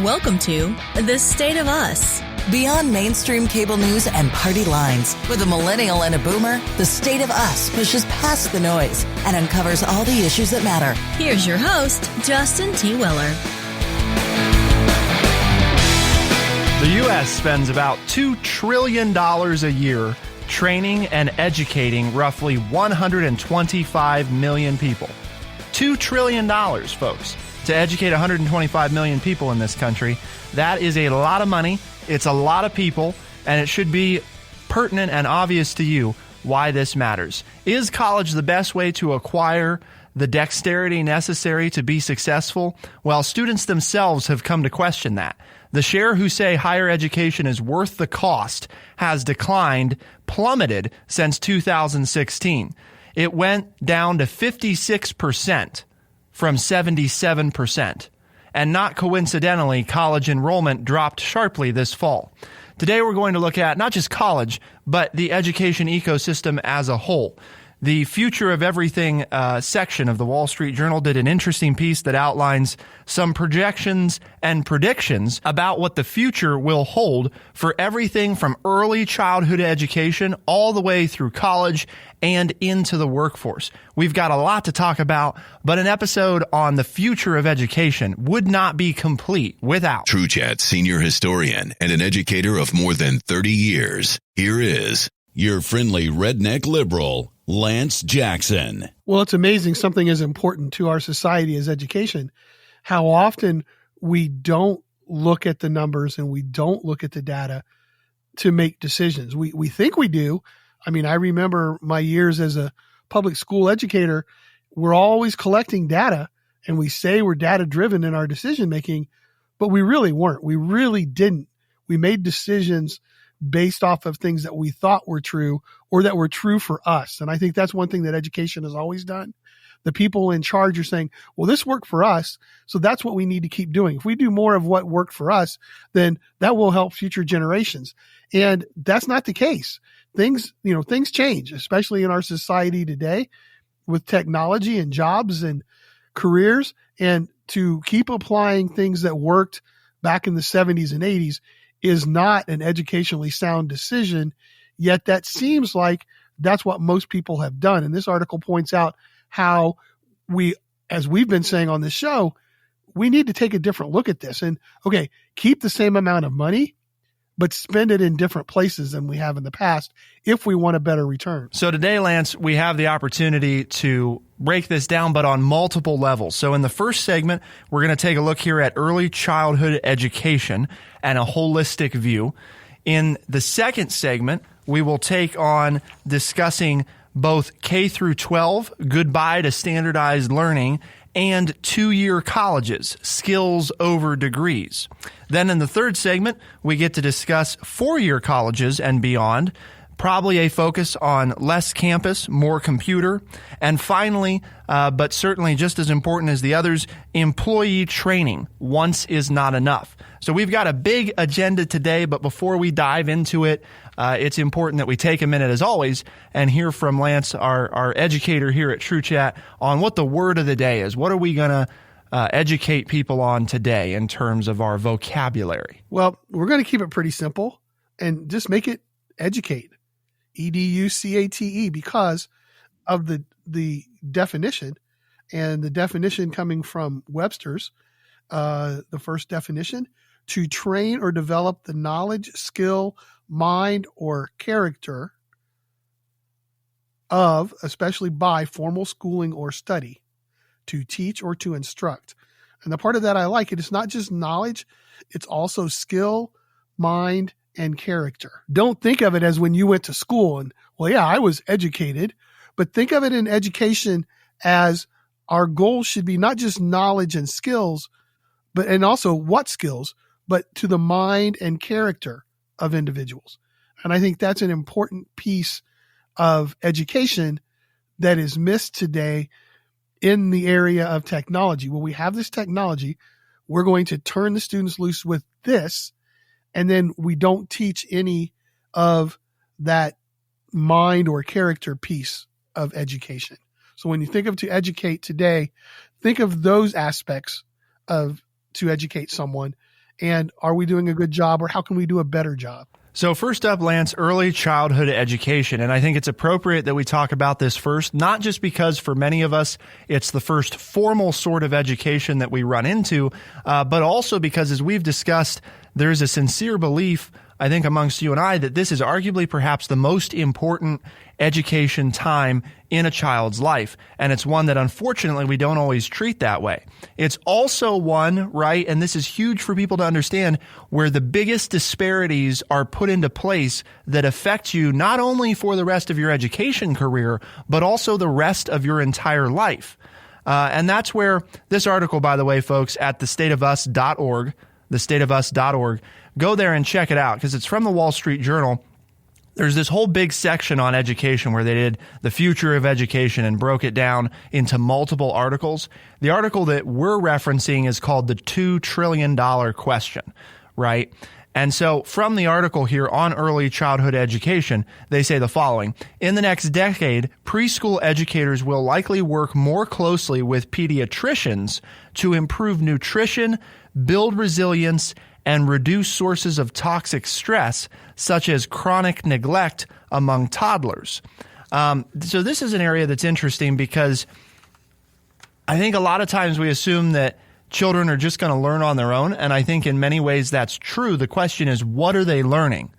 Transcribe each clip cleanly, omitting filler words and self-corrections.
Welcome to The State of Us. Beyond mainstream cable news and party lines, with a millennial and a boomer, The State of Us pushes past the noise and uncovers all the issues that matter. Here's your host, Justin T. Weller. The U.S. spends about $2 trillion a year training and educating roughly 125 million people. $2 trillion, folks, to educate 125 million people in this country. That is a lot of money. It's a lot of people, and it should be pertinent and obvious to you why this matters. Is college the best way to acquire the dexterity necessary to be successful? Well, students themselves have come to question that. The share who say higher education is worth the cost has plummeted since 2016. It went down to 56% from 77%. And not coincidentally, college enrollment dropped sharply this fall. Today we're going to look at not just college, but the education ecosystem as a whole. The Future of Everything section of the Wall Street Journal did an interesting piece that outlines some projections and predictions about what the future will hold for everything from early childhood education all the way through college and into the workforce. We've got a lot to talk about, but an episode on the future of education would not be complete without TrueChat senior historian and an educator of more than 30 years. Here is your friendly redneck liberal, Lance Jackson. Well, it's amazing something as important to our society as education, how often we don't look at the numbers and we don't look at the data to make decisions. We think we do. I mean, I remember my years as a public school educator, we're always collecting data and we say we're data driven in our decision making, but we really weren't. We really didn't. We made decisions based off of things that we thought were true or that were true for us. And I think that's one thing that education has always done. The people in charge are saying, well, this worked for us, so that's what we need to keep doing. If we do more of what worked for us, then that will help future generations. And that's not the case. Things change, especially in our society today with technology and jobs and careers. And to keep applying things that worked back in the 70s and 80s is not an educationally sound decision, yet that seems like that's what most people have done. And this article points out how we, as we've been saying on this show, we need to take a different look at this and, okay, keep the same amount of money, but spend it in different places than we have in the past if we want a better return. So today, Lance, we have the opportunity to break this down, but on multiple levels. So in the first segment, we're going to take a look here at early childhood education and a holistic view. In the second segment, we will take on discussing both K through 12, goodbye to standardized learning, and 2-year colleges, skills over degrees. Then in the third segment, we get to discuss 4-year colleges and beyond, probably a focus on less campus, more computer, and finally, but certainly just as important as the others, employee training. Once is not enough. So we've got a big agenda today, but before we dive into it, it's important that we take a minute, as always, and hear from Lance, our educator here at TrueChat, on what the word of the day is. What are we going to educate people on today in terms of our vocabulary? Well, we're going to keep it pretty simple and just make it educate. EDUCATE, because of the definition, and the definition coming from Webster's, the first definition, to train or develop the knowledge, skill, mind, or character of, especially by, formal schooling or study, to teach or to instruct. And the part of that I like, it's not just knowledge, it's also skill, mind, and character. Don't think of it as when you went to school and, well, yeah, I was educated, but think of it in education as our goal should be not just knowledge and skills, and also what skills, but to the mind and character of individuals. And I think that's an important piece of education that is missed today in the area of technology. Well, we have this technology. We're going to turn the students loose with this, and then we don't teach any of that mind or character piece of education. So when you think of to educate today, think of those aspects of to educate someone, And are we doing a good job, or how can we do a better job? So first up, Lance, early childhood education. And I think it's appropriate that we talk about this first, not just because for many of us, it's the first formal sort of education that we run into, but also because, as we've discussed, there's a sincere belief, I think, amongst you and I, that this is arguably perhaps the most important education time in a child's life. And it's one that, unfortunately, we don't always treat that way. It's also one, right, and this is huge for people to understand, where the biggest disparities are put into place that affect you not only for the rest of your education career, but also the rest of your entire life. And that's where this article, by the way, folks, at thestateofus.org, thestateofus.org, go there and check it out, because it's from the Wall Street Journal. There's this whole big section on education where they did the future of education and broke it down into multiple articles. The article that we're referencing is called the $2 trillion question, right? And so from the article here on early childhood education, they say the following: in the next decade, preschool educators will likely work more closely with pediatricians to improve nutrition, build resilience, and reduce sources of toxic stress, such as chronic neglect among toddlers. So this is an area that's interesting, because I think a lot of times we assume that children are just going to learn on their own, and I think in many ways that's true. The question is, what are they learning?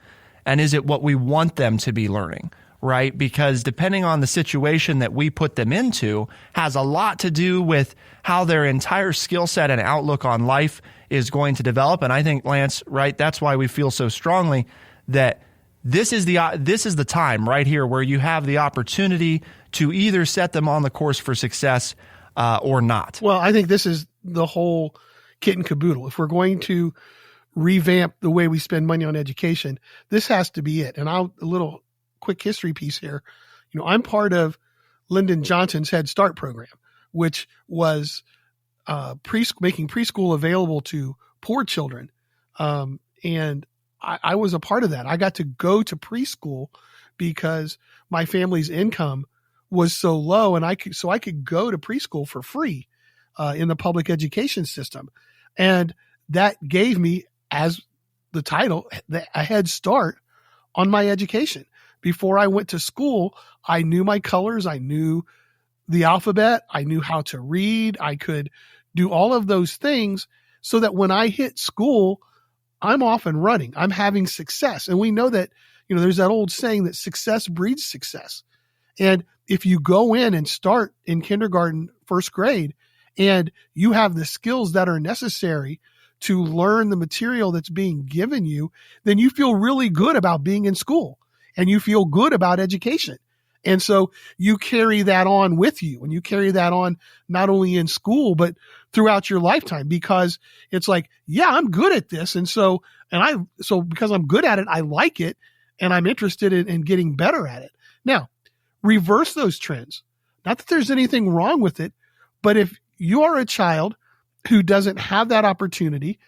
And is it what we want them to be learning, right? Because depending on the situation that we put them into has a lot to do with how their entire skill set and outlook on life is going to develop. And I think, Lance, right, that's why we feel so strongly that this is the time right here where you have the opportunity to either set them on the course for success or not. Well, I think this is the whole kit and caboodle. If we're going to revamp the way we spend money on education, this has to be it. And a little quick history piece here. You know, I'm part of Lyndon Johnson's Head Start program, which was making preschool available to poor children. And I was a part of that. I got to go to preschool because my family's income was so low, and I could go to preschool for free in the public education system. And that gave me, as the title, a head start on my education. Before I went to school, I knew my colors. I knew the alphabet. I knew how to read. I could do all of those things so that when I hit school, I'm off and running. I'm having success. And we know that, you know, there's that old saying that success breeds success. And if you go in and start in kindergarten, first grade, and you have the skills that are necessary to learn the material that's being given you, then you feel really good about being in school, and you feel good about education. And so you carry that on with you, and you carry that on not only in school, but throughout your lifetime, because it's like, yeah, I'm good at this. And so because I'm good at it, I like it, and I'm interested in getting better at it. Now, reverse those trends. Not that there's anything wrong with it, but if you are a child who doesn't have that opportunity,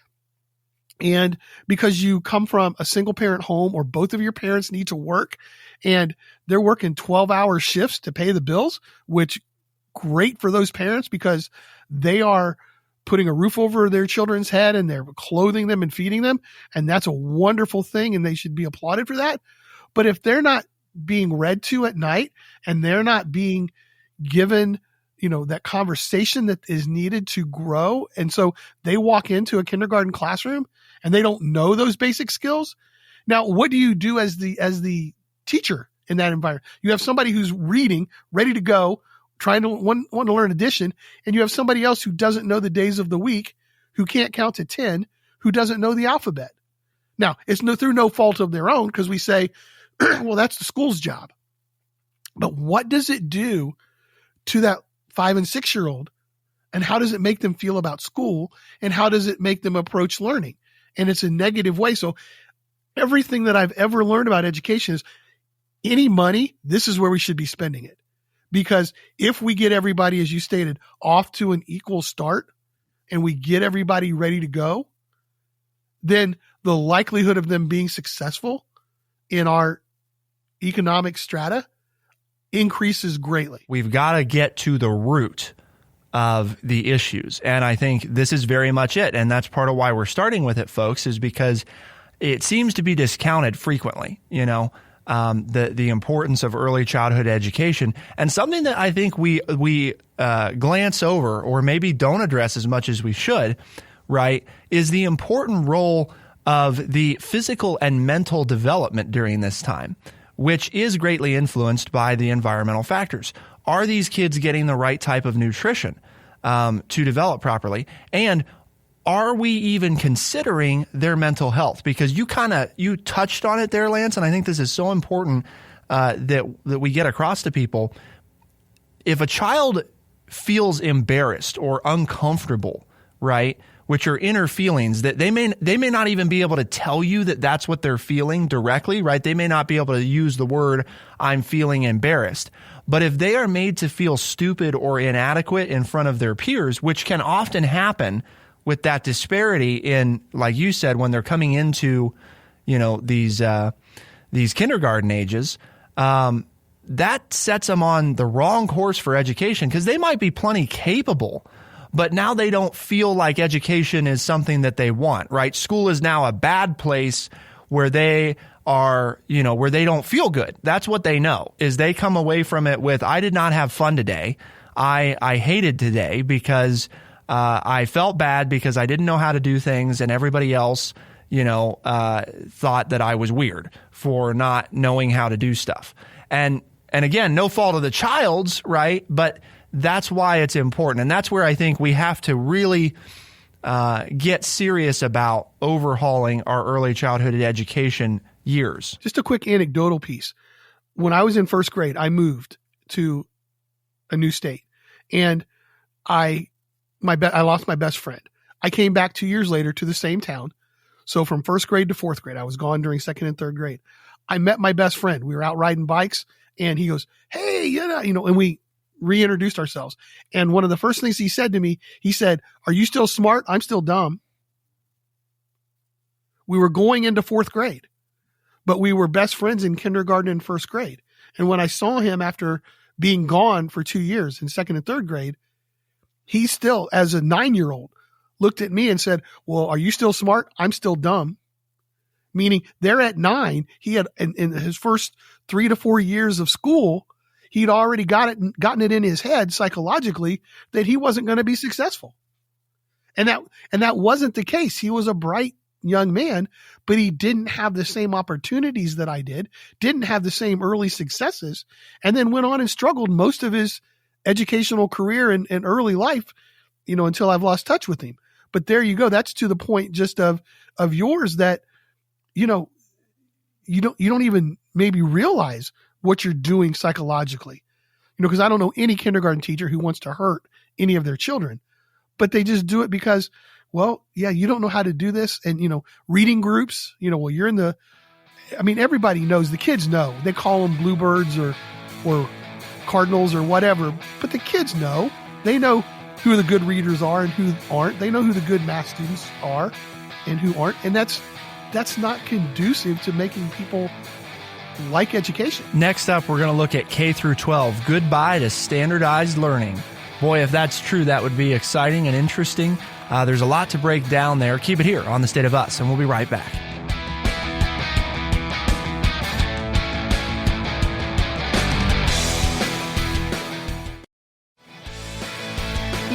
and because you come from a single parent home, or both of your parents need to work and they're working 12-hour shifts to pay the bills, which great for those parents, because they are putting a roof over their children's head and they're clothing them and feeding them. And that's a wonderful thing, and they should be applauded for that. But if they're not being read to at night, and they're not being given, you know, that conversation that is needed to grow, and so they walk into a kindergarten classroom and they don't know those basic skills. Now, what do you do as the teacher in that environment? You have somebody who's reading, ready to go, trying to want to learn addition, and you have somebody else who doesn't know the days of the week, who can't count to 10, who doesn't know the alphabet. Now, it's through no fault of their own, because we say, well, that's the school's job. But what does it do to that 5 and 6 year old? And how does it make them feel about school? And how does it make them approach learning? And it's a negative way. So everything that I've ever learned about education is, any money, this is where we should be spending it. Because if we get everybody, as you stated, off to an equal start, and we get everybody ready to go, then the likelihood of them being successful in our economic strata increases greatly. We've got to get to the root of the issues. And I think this is very much it. And that's part of why we're starting with it, folks, is because it seems to be discounted frequently, the importance of early childhood education. And something that I think we glance over or maybe don't address as much as we should, right, is the important role of the physical and mental development during this time, which is greatly influenced by the environmental factors. Are these kids getting the right type of nutrition to develop properly? And are we even considering their mental health? Because you touched on it there, Lance, and I think this is so important that we get across to people. If a child feels embarrassed or uncomfortable, right, which are inner feelings that they may not even be able to tell you that that's what they're feeling directly, right? They may not be able to use the word, I'm feeling embarrassed. But if they are made to feel stupid or inadequate in front of their peers, which can often happen with that disparity in, like you said, when they're coming into, these kindergarten ages, that sets them on the wrong course for education, because they might be plenty capable, but now they don't feel like education is something that they want, right? School is now a bad place where they are, where they don't feel good. That's what they know, is they come away from it with, I did not have fun today. I hated today because I felt bad because I didn't know how to do things, and everybody else, thought that I was weird for not knowing how to do stuff. And again, no fault of the child's, right? But that's why it's important. And that's where I think we have to really get serious about overhauling our early childhood education years. Just a quick anecdotal piece. When I was in first grade, I moved to a new state, and I lost my best friend. I came back 2 years later to the same town. So from first grade to fourth grade, I was gone during second and third grade. I met my best friend. We were out riding bikes, and he goes, hey, and we reintroduced ourselves. And one of the first things he said to me, he said, are you still smart? I'm still dumb. We were going into fourth grade, but we were best friends in kindergarten and first grade. And when I saw him after being gone for 2 years in second and third grade, he still, as a 9-year-old, looked at me and said, well, are you still smart? I'm still dumb. Meaning there at 9, he had in his first 3 to 4 years of school, he'd already gotten it in his head psychologically that he wasn't going to be successful. And that wasn't the case. He was a bright young man, but he didn't have the same opportunities that I did, didn't have the same early successes, and then went on and struggled most of his educational career and early life, until I've lost touch with him. But there you go. That's to the point just of yours that, you don't even maybe realize what you're doing psychologically, because I don't know any kindergarten teacher who wants to hurt any of their children, but they just do it because, well, yeah, you don't know how to do this. And, reading groups, you're in everybody knows, the kids know, they call them bluebirds or cardinals or whatever, but the kids know, they know who the good readers are and who aren't. They know who the good math students are and who aren't. And that's not conducive to making people like education. Next up, we're going to look at K through 12. Goodbye to standardized learning. Boy, if that's true, that would be exciting and interesting. There's a lot to break down there. Keep it here on The State of Us, and we'll be right back.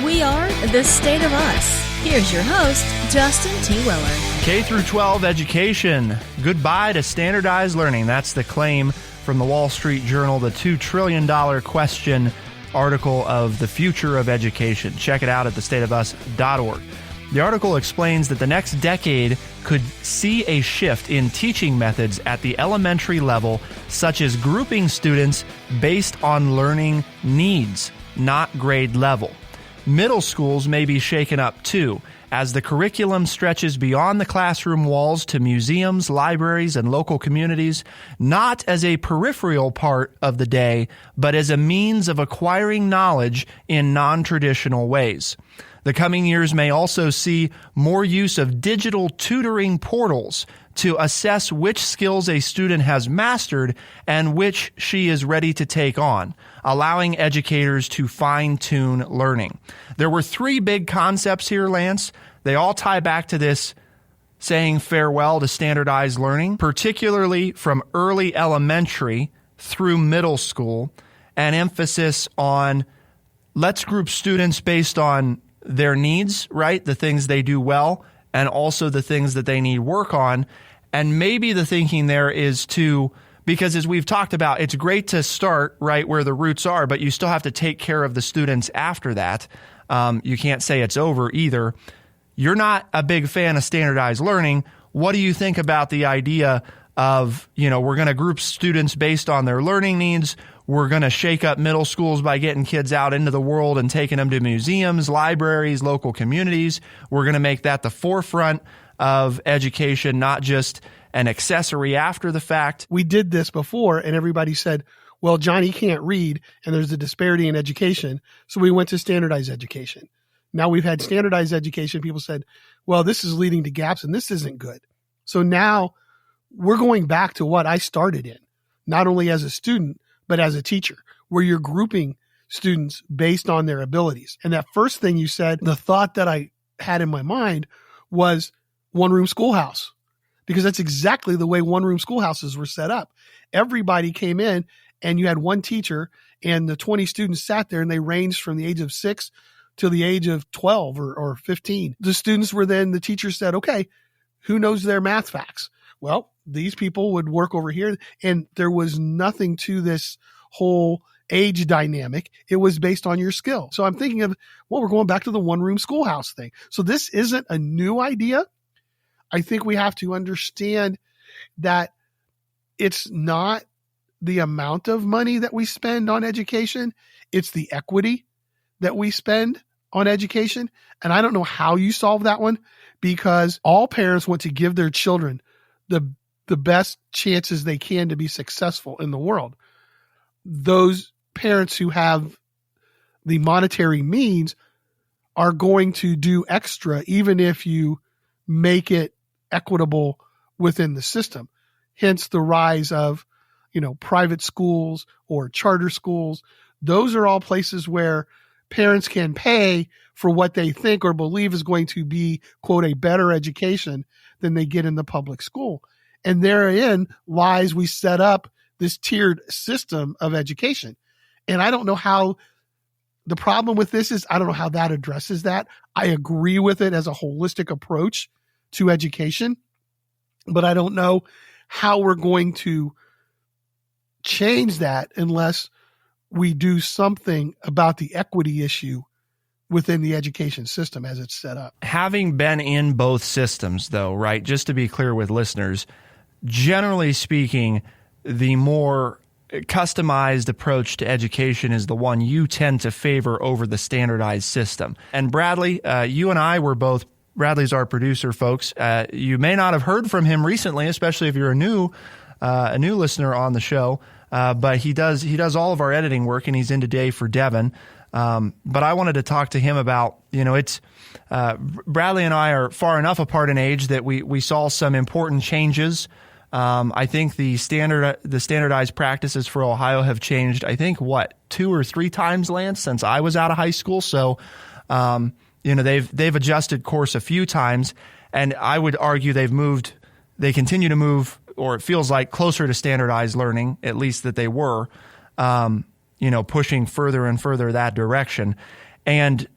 We are The State of Us. Here's your host, Justin T. Weller. K through 12 education. Goodbye to standardized learning. That's the claim from the Wall Street Journal, the $2 trillion question article of the future of education. Check it out at thestateofus.org. The article explains that the next decade could see a shift in teaching methods at the elementary level, such as grouping students based on learning needs, not grade level. Middle schools may be shaken up too, as the curriculum stretches beyond the classroom walls to museums, libraries, and local communities, not as a peripheral part of the day, but as a means of acquiring knowledge in non-traditional ways. The coming years may also see more use of digital tutoring portals to assess which skills a student has mastered and which she is ready to take on, allowing educators to fine-tune learning. There were 3 big concepts here, Lance. They all tie back to this saying farewell to standardized learning, particularly from early elementary through middle school, and emphasis on let's group students based on their needs, right? The things they do well, and also the things that they need work on. And maybe the thinking there is because as we've talked about, it's great to start right where the roots are, but you still have to take care of the students after that. You can't say it's over either. You're not a big fan of standardized learning. What do you think about the idea of, we're going to group students based on their learning needs? We're going to shake up middle schools by getting kids out into the world and taking them to museums, libraries, local communities. We're going to make that the forefront of education, not just an accessory after the fact. We did this before and everybody said, well, Johnny can't read and there's a disparity in education. So we went to standardized education. Now we've had standardized education. People said, well, this is leading to gaps and this isn't good. So now we're going back to what I started in, not only as a student, but as a teacher, where you're grouping students based on their abilities. And that first thing you said, the thought that I had in my mind was one-room schoolhouse, because that's exactly the way one-room schoolhouses were set up. Everybody came in and you had one teacher and the 20 students sat there and they ranged from the age of 6 to the age of 12 or 15. The students were then, the teacher said, okay, who knows their math facts? Well, these people would work over here, and there was nothing to this whole age dynamic. It was based on your skill. So I'm thinking of, we're going back to the one-room schoolhouse thing. So this isn't a new idea. I think we have to understand that it's not the amount of money that we spend on education. It's the equity that we spend on education. And I don't know how you solve that one, because all parents want to give their children the best chances they can to be successful in the world. Those parents who have the monetary means are going to do extra, even if you make it equitable within the system. Hence the rise of, private schools or charter schools. Those are all places where parents can pay for what they think or believe is going to be, quote, a better education than they get in the public school. And therein lies, we set up this tiered system of education. And I don't know how, the problem with this is, I don't know how that addresses that. I agree with it as a holistic approach to education, but I don't know how we're going to change that unless we do something about the equity issue within the education system as it's set up. Having been in both systems, though, right, just to be clear with listeners, generally speaking, the more customized approach to education is the one you tend to favor over the standardized system. And Bradley, you and I were both, Bradley's our producer, folks. You may not have heard from him recently, especially if you're a new listener on the show. But he does all of our editing work, and he's in today for Devin. But I wanted to talk to him about, Bradley and I are far enough apart in age that we saw some important changes. I think the standardized practices for Ohio have changed, I think, 2 or 3 times, Lance, since I was out of high school. So, they've adjusted course a few times, and I would argue they continue to move, or it feels like, closer to standardized learning, at least that they were, pushing further and further that direction. And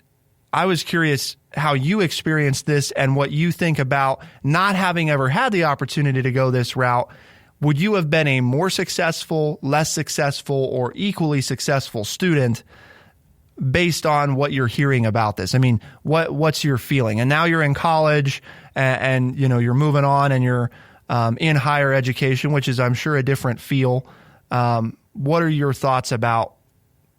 I was curious how you experienced this and what you think about not having ever had the opportunity to go this route. Would you have been a more successful, less successful, or equally successful student based on what you're hearing about this? I mean, what's your feeling? And now you're in college and you're moving on and you're in higher education, which is, I'm sure, a different feel. What are your thoughts about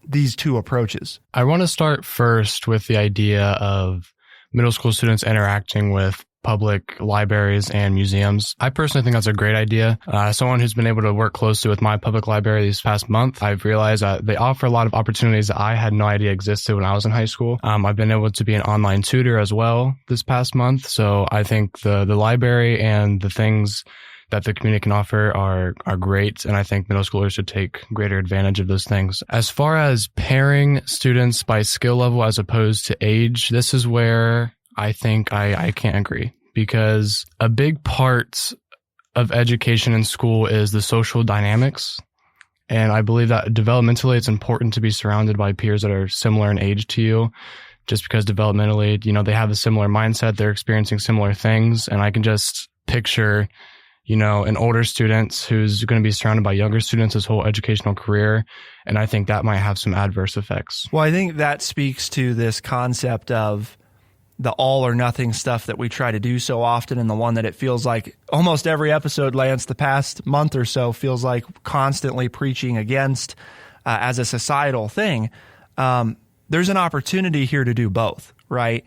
these two approaches? I want to start first with the idea of middle school students interacting with public libraries and museums. I personally think that's a great idea. As someone who's been able to work closely with my public library this past month, I've realized that they offer a lot of opportunities that I had no idea existed when I was in high school. I've been able to be an online tutor as well this past month. So I think the library and the things that the community can offer are great. And I think middle schoolers should take greater advantage of those things. As far as pairing students by skill level as opposed to age, this is where I think I can't agree, because a big part of education in school is the social dynamics. And I believe that developmentally, it's important to be surrounded by peers that are similar in age to you, just because developmentally, they have a similar mindset, they're experiencing similar things. And I can just picture, an older student who's going to be surrounded by younger students his whole educational career. And I think that might have some adverse effects. Well, I think that speaks to this concept of the all or nothing stuff that we try to do so often, and the one that it feels like almost every episode, Lance, the past month or so feels like constantly preaching against as a societal thing. There's an opportunity here to do both, right?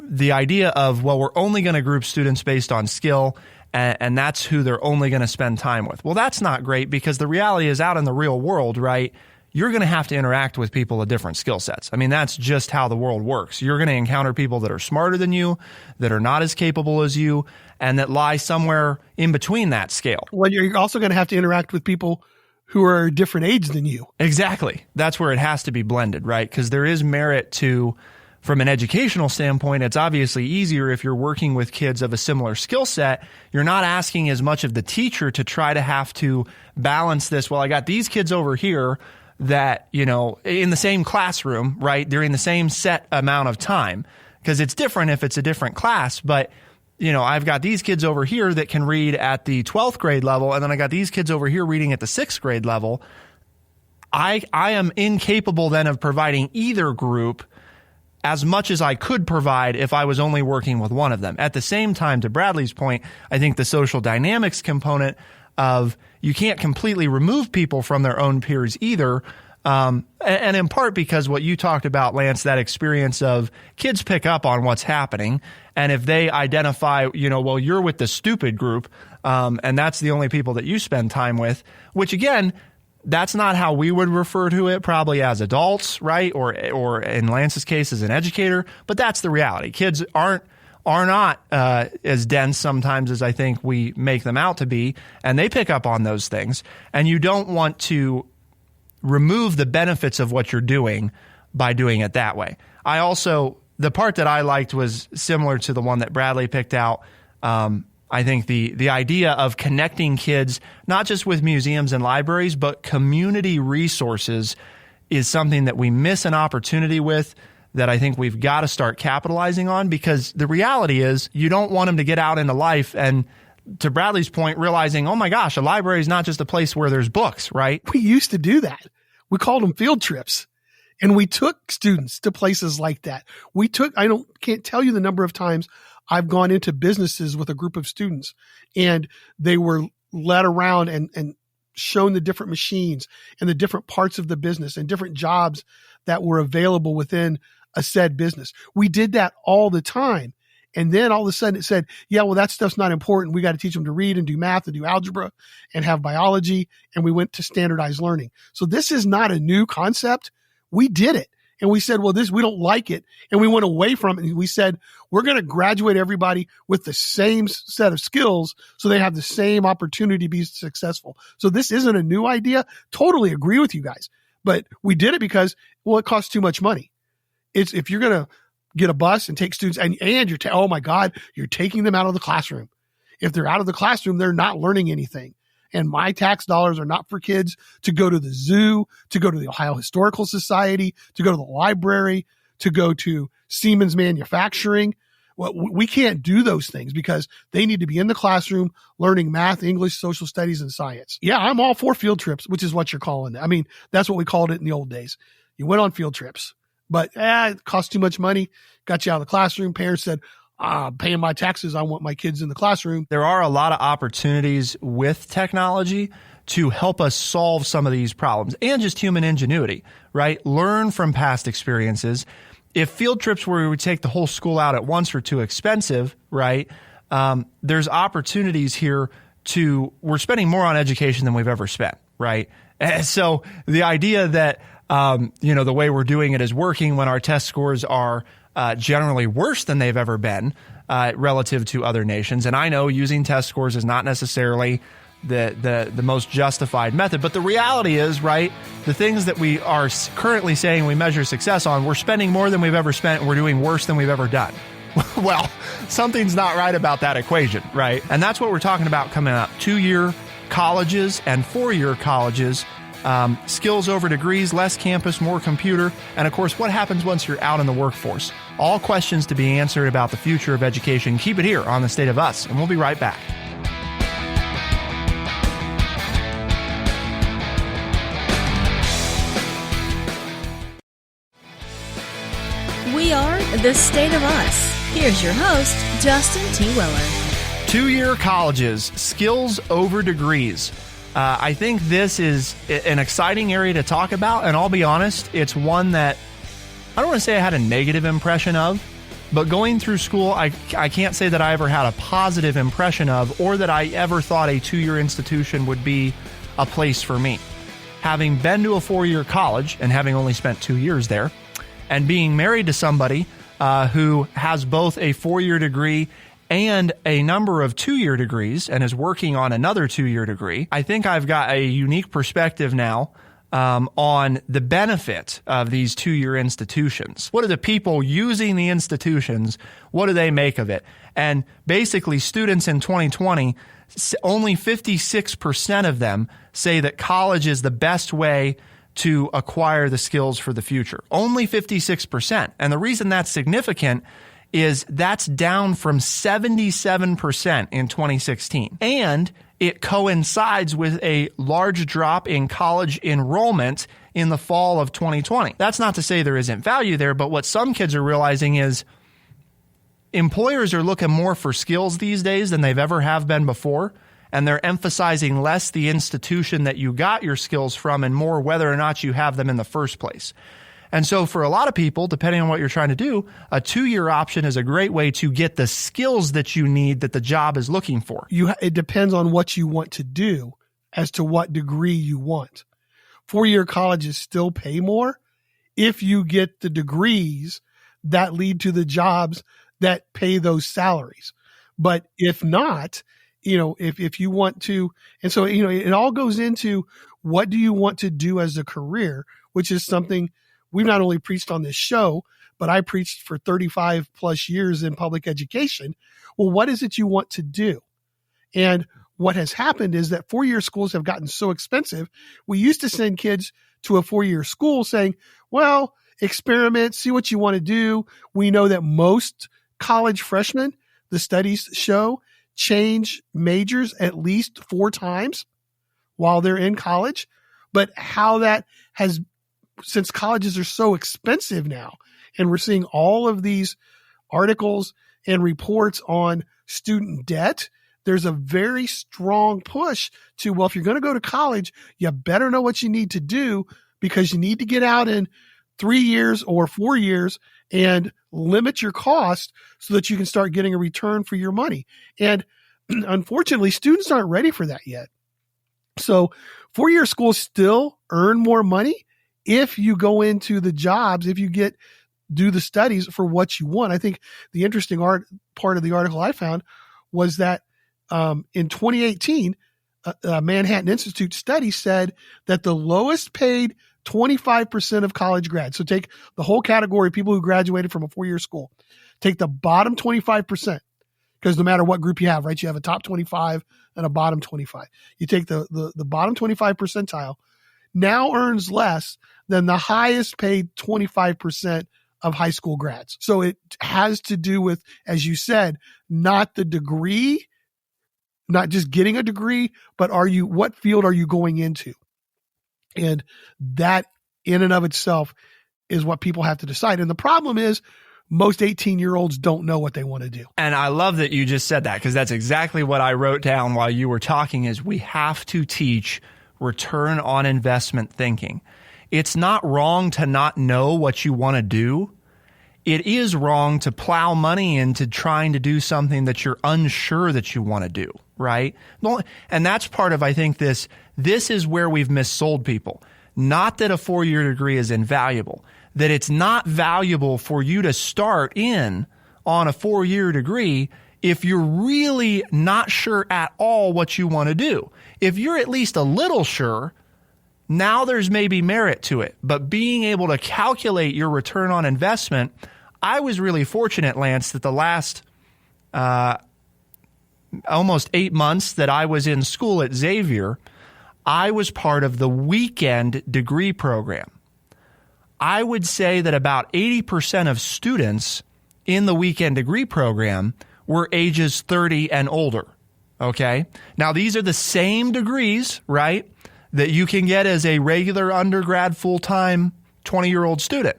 The idea of, well, we're only going to group students based on skill, and that's who they're only going to spend time with. Well, that's not great, because the reality is out in the real world, right? You're going to have to interact with people with different skill sets. I mean, that's just how the world works. You're going to encounter people that are smarter than you, that are not as capable as you, and that lie somewhere in between that scale. Well, you're also going to have to interact with people who are a different age than you. Exactly. That's where it has to be blended, right? Because there is merit to, from an educational standpoint, it's obviously easier if you're working with kids of a similar skill set. You're not asking as much of the teacher to try to have to balance this. Well, I got these kids over here that, in the same classroom, right, during the same set amount of time, because it's different if it's a different class. But, I've got these kids over here that can read at the 12th grade level, and then I got these kids over here reading at the 6th grade level. I am incapable then of providing either group as much as I could provide if I was only working with one of them. At the same time, to Bradley's point, I think the social dynamics component of you can't completely remove people from their own peers either. And in part because what you talked about, Lance, that experience of kids pick up on what's happening. And if they identify, well, you're with the stupid group, and that's the only people that you spend time with, which again, that's not how we would refer to it probably as adults, right? Or in Lance's case as an educator, but that's the reality. Kids are not as dense sometimes as I think we make them out to be, and they pick up on those things. And you don't want to remove the benefits of what you're doing by doing it that way. The part that I liked was similar to the one that Bradley picked out. I think the idea of connecting kids, not just with museums and libraries, but community resources is something that we miss an opportunity with, that I think we've got to start capitalizing on, because the reality is you don't want them to get out into life and, to Bradley's point, realizing, oh my gosh, a library is not just a place where there's books, right? We used to do that. We called them field trips, and we took students to places like that. Can't tell you the number of times I've gone into businesses with a group of students, and they were led around and shown the different machines and the different parts of the business and different jobs that were available within a said business. We did that all the time. And then all of a sudden it said, yeah, well, that stuff's not important. We got to teach them to read and do math and do algebra and have biology. And we went to standardized learning. So this is not a new concept. We did it. And we said, well, we don't like it. And we went away from it. And we said, we're going to graduate everybody with the same set of skills so they have the same opportunity to be successful. So this isn't a new idea. Totally agree with you guys. But we did it because, well, it costs too much money. It's if you're going to get a bus and take students and you're oh my God, you're taking them out of the classroom. If they're out of the classroom, they're not learning anything. And my tax dollars are not for kids to go to the zoo, to go to the Ohio Historical Society, to go to the library, to go to Siemens Manufacturing. Well, we can't do those things because they need to be in the classroom learning math, English, social studies, and science. Yeah, I'm all for field trips, which is what you're calling it. I mean, that's what we called it in the old days. You went on field trips. But it cost too much money, got you out of the classroom. Parents said, paying my taxes, I want my kids in the classroom. There are a lot of opportunities with technology to help us solve some of these problems, and just human ingenuity, right? Learn from past experiences. if field trips where we would take the whole school out at once are too expensive, right? There's opportunities here we're spending more on education than we've ever spent, right? And so the idea that, the way we're doing it is working when our test scores are generally worse than they've ever been relative to other nations. And I know using test scores is not necessarily the most justified method. But the reality is, right, the things that we are currently saying we measure success on, we're spending more than we've ever spent and we're doing worse than we've ever done. Well, something's not right about that equation, right? And that's what we're talking about coming up. 2-year colleges and 4-year colleges, skills over degrees, less campus, more computer, and of course, what happens once you're out in the workforce. All questions to be answered about the future of education. Keep it here on The State of Us, and we'll be right back. We are The State of Us. Here's your host, Justin T. Weller. 2-year colleges, skills over degrees. I think this is an exciting area to talk about, and I'll be honest, it's one that I don't want to say I had a negative impression of, but going through school, I can't say that I ever had a positive impression of, or that I ever thought a 2-year institution would be a place for me. Having been to a 4-year college and having only spent 2 years there, and being married to somebody who has both a 4-year degree and a number of 2-year degrees and is working on another 2-year degree, I think I've got a unique perspective now on the benefit of these 2-year institutions. What are the people using the institutions? What do they make of it? And basically, students in 2020, only 56% of them say that college is the best way to acquire the skills for the future. Only 56%. And the reason that's significant is that's down from 77% in 2016. And it coincides with a large drop in college enrollment in the fall of 2020. That's not to say there isn't value there, but what some kids are realizing is employers are looking more for skills these days than they've ever have been before. And they're emphasizing less the institution that you got your skills from and more whether or not you have them in the first place. And so for a lot of people, depending on what you're trying to do, a 2-year option is a great way to get the skills that you need that the job is looking for. It depends on what you want to do as to what degree you want. 4-year colleges still pay more if you get the degrees that lead to the jobs that pay those salaries. But if not, if you want to, and so, it all goes into what do you want to do as a career, which is something we've not only preached on this show, but I preached for 35 plus years in public education. Well, what is it you want to do? And what has happened is that 4-year schools have gotten so expensive. We used to send kids to a 4-year school saying, well, experiment, see what you want to do. We know that most college freshmen, the studies show, change majors at least 4 times while they're in college. But how that has, since colleges are so expensive now, and we're seeing all of these articles and reports on student debt, there's a very strong push to, well, if you're going to go to college, you better know what you need to do because you need to get out in 3 years or 4 years and limit your cost so that you can start getting a return for your money. And unfortunately, students aren't ready for that yet. So 4-year schools still earn more money if you go into the jobs, if you do the studies for what you want. I think the interesting part of the article I found was that in 2018, a Manhattan Institute study said that the lowest paid 25% of college grads. So take the whole category of people who graduated from a 4-year school. Take the bottom 25%, because no matter what group you have, right, you have a top 25 and a bottom 25. You take the bottom 25 percentile, now earns less than the highest paid 25% of high school grads. So it has to do with, as you said, not the degree, not just getting a degree, but what field are you going into? And that in and of itself is what people have to decide. And the problem is most 18-year-olds don't know what they want to do. And I love that you just said that, because that's exactly what I wrote down while you were talking, is we have to teach return on investment thinking. It's not wrong to not know what you want to do. it is wrong to plow money into trying to do something that you're unsure that you want to do, right? And that's part of, I think, this is where we've missold people. Not that a 4-year degree is invaluable, that it's not valuable for you to start in on a 4-year degree if you're really not sure at all what you want to do. If you're at least a little sure, now there's maybe merit to it. But being able to calculate your return on investment, I was really fortunate, Lance, that the last almost 8 months that I was in school at Xavier, I was part of the weekend degree program. I would say that about 80% of students in the weekend degree program were ages 30 and older. Okay. Now, these are the same degrees, right, that you can get as a regular undergrad full-time 20-year-old student.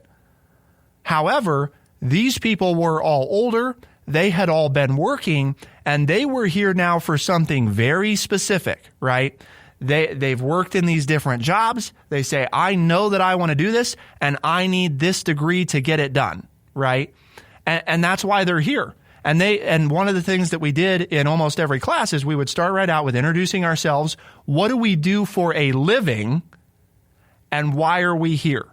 However, these people were all older. They had all been working, and they were here now for something very specific, right? They've worked in these different jobs. They say, I know that I want to do this, and I need this degree to get it done, right? And that's why they're here. And one of the things that we did in almost every class is we would start right out with introducing ourselves. What do we do for a living? And why are we here?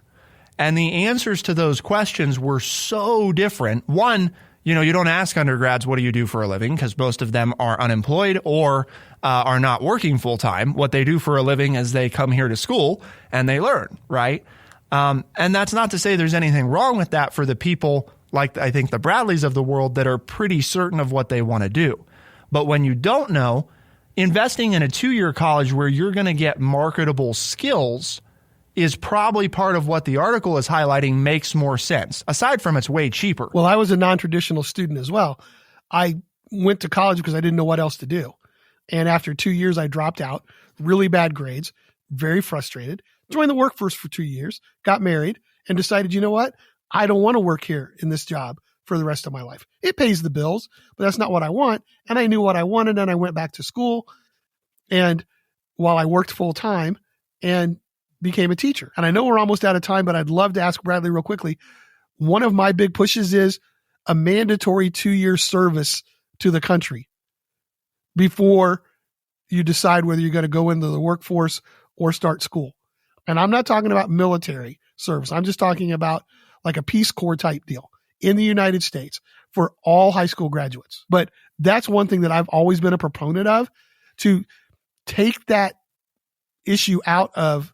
And the answers to those questions were so different. One, you don't ask undergrads, what do you do for a living? Because most of them are unemployed or are not working full time. What they do for a living is they come here to school and they learn, right? And that's not to say there's anything wrong with that for the people like I think the Bradleys of the world that are pretty certain of what they want to do. But when you don't know, investing in a 2-year college where you're going to get marketable skills is probably part of what the article is highlighting makes more sense, aside from it's way cheaper. Well, I was a non-traditional student as well. I went to college because I didn't know what else to do. And after 2 years, I dropped out, really bad grades, very frustrated, joined the workforce for 2 years, got married, and decided, you know what? I don't want to work here in this job for the rest of my life. It pays the bills, but that's not what I want. And I knew what I wanted, and I went back to school. And while I worked full time and became a teacher. And I know we're almost out of time, but I'd love to ask Bradley real quickly. One of my big pushes is a mandatory 2-year service to the country before you decide whether you're going to go into the workforce or start school. And I'm not talking about military service. I'm just talking about like a Peace Corps type deal in the United States for all high school graduates. But that's one thing that I've always been a proponent of, to take that issue out of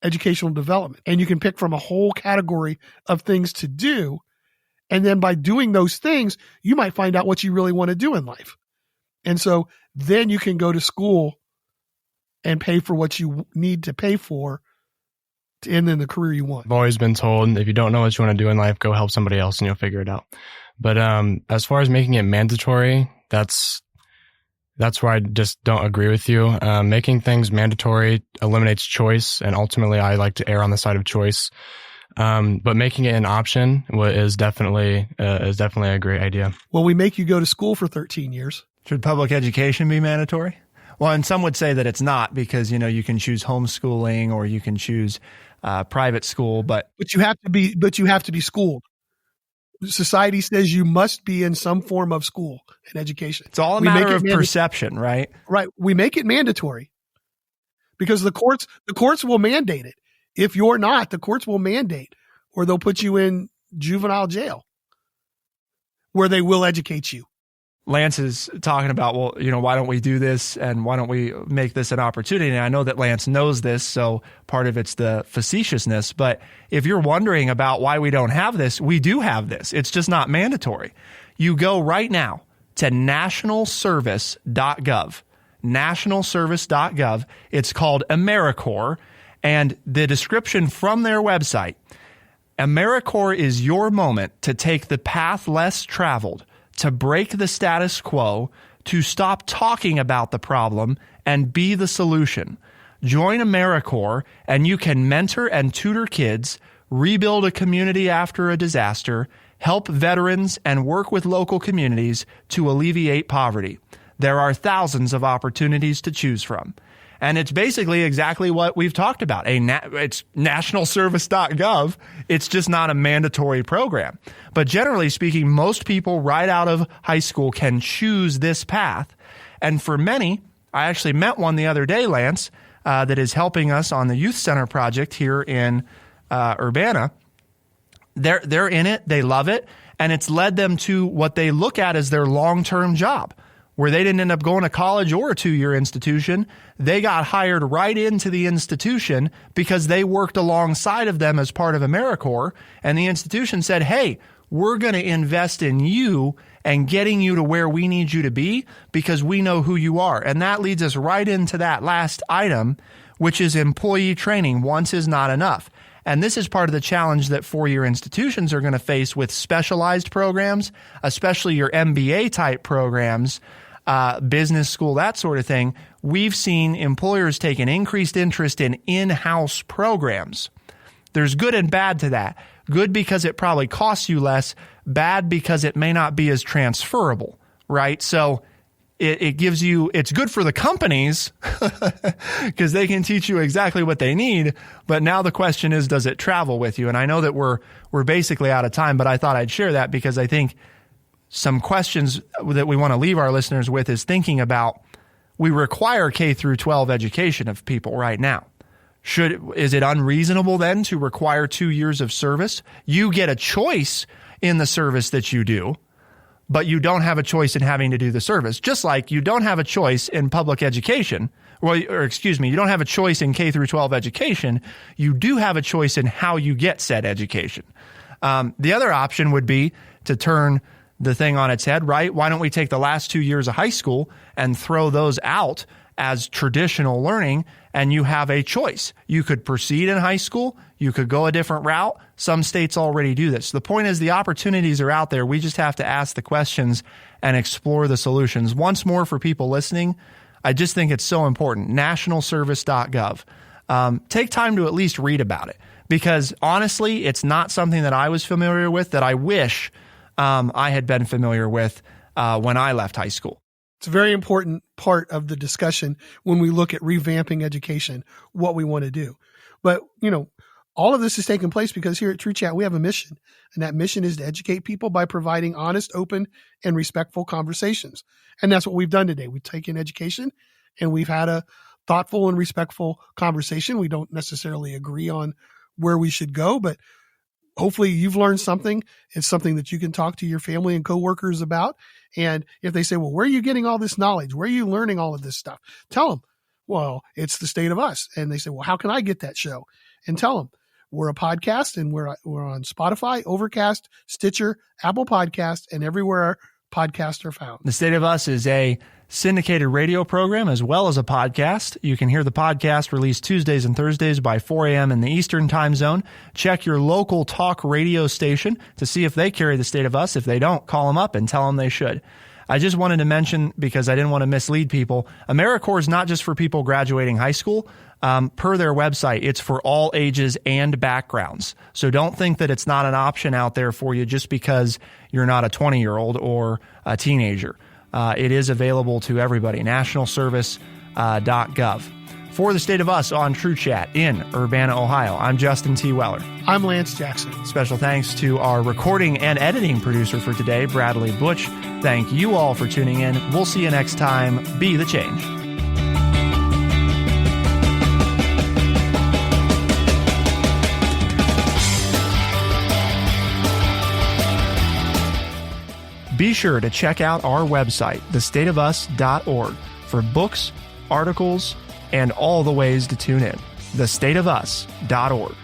educational development. And you can pick from a whole category of things to do. And then by doing those things, you might find out what you really want to do in life. And so then you can go to school and pay for what you need to pay for to end in the career you want. I've always been told, if you don't know what you want to do in life, go help somebody else and you'll figure it out. But as far as making it mandatory, that's where I just don't agree with you. Making things mandatory eliminates choice, and ultimately I like to err on the side of choice. But making it an option is definitely a great idea. Well, we make you go to school for 13 years. Should public education be mandatory? Well, and some would say that it's not, because, you can choose homeschooling or you can choose private school, but you have to be schooled. Society says you must be in some form of school and education. It's all a matter of perception, right? Right. We make it mandatory because the courts will mandate it. If you're not, the courts will mandate, or they'll put you in juvenile jail where they will educate you. Lance is talking about, well, why don't we do this and why don't we make this an opportunity? And I know that Lance knows this, so part of it's the facetiousness. But if you're wondering about why we don't have this, we do have this. It's just not mandatory. You go right now to nationalservice.gov. Nationalservice.gov. It's called AmeriCorps. And the description from their website, AmeriCorps is your moment to take the path less traveled, to break the status quo, to stop talking about the problem and be the solution. Join AmeriCorps and you can mentor and tutor kids, rebuild a community after a disaster, help veterans, and work with local communities to alleviate poverty. There are thousands of opportunities to choose from. And it's basically exactly what we've talked about. It's nationalservice.gov. It's just not a mandatory program. But generally speaking, most people right out of high school can choose this path. And for many, I actually met one the other day, Lance, that is helping us on the Youth Center project here in Urbana. They're in it. They love it. And it's led them to what they look at as their long-term job, where they didn't end up going to college or a 2-year institution. They got hired right into the institution because they worked alongside of them as part of AmeriCorps. And the institution said, hey, we're going to invest in you and getting you to where we need you to be because we know who you are. And that leads us right into that last item, which is employee training. Once is not enough. And this is part of the challenge that 4-year institutions are going to face with specialized programs, especially your MBA type programs, business school, that sort of thing. We've seen employers take an increased interest in in-house programs. There's good and bad to that. Good because it probably costs you less. Bad because it may not be as transferable, right? So it gives you, it's good for the companies because they can teach you exactly what they need. But now the question is, does it travel with you? And I know that we're basically out of time, but I thought I'd share that because I think some questions that we want to leave our listeners with is thinking about, we require K through 12 education of people right now. Is it unreasonable then to require 2 years of service? You get a choice in the service that you do, but you don't have a choice in having to do the service. Just like you don't have a choice in public education, you don't have a choice in K through 12 education. You do have a choice in how you get said education. The other option would be to turn the thing on its head, right? Why don't we take the last 2 years of high school and throw those out as traditional learning, and you have a choice. You could proceed in high school. You could go a different route. Some states already do this. The point is the opportunities are out there. We just have to ask the questions and explore the solutions. Once more, for people listening, I just think it's so important. Nationalservice.gov. Take time to at least read about it because honestly, it's not something that I was familiar with that I wish I had been familiar with when I left high school. It's a very important part of the discussion when we look at revamping education, what we want to do. But, all of this is taking place because here at True Chat, we have a mission. And that mission is to educate people by providing honest, open, and respectful conversations. And that's what we've done today. We've taken education and we've had a thoughtful and respectful conversation. We don't necessarily agree on where we should go, but hopefully you've learned something. It's something that you can talk to your family and coworkers about. And if they say, well, where are you getting all this knowledge? Where are you learning all of this stuff? Tell them, well, it's The State of Us. And they say, well, how can I get that show? And tell them we're a podcast and we're on Spotify, Overcast, Stitcher, Apple Podcast, and everywhere podcasts are found. The State of Us is a syndicated radio program as well as a podcast. You can hear the podcast released Tuesdays and Thursdays by 4 a.m. in the Eastern time zone. Check your local talk radio station to see if they carry The State of Us. If they don't, call them up and tell them they should. I just wanted to mention, because I didn't want to mislead people, AmeriCorps is not just for people graduating high school. Per their website, it's for all ages and backgrounds. So don't think that it's not an option out there for you just because you're not a 20-year-old or a teenager. It is available to everybody. Nationalservice.gov. For The State of Us on True Chat in Urbana, Ohio, I'm Justin T. Weller. I'm Lance Jackson. Special thanks to our recording and editing producer for today, Bradley Butch. Thank you all for tuning in. We'll see you next time. Be the change. Be sure to check out our website, thestateofus.org, for books, articles, and all the ways to tune in. thestateofus.org.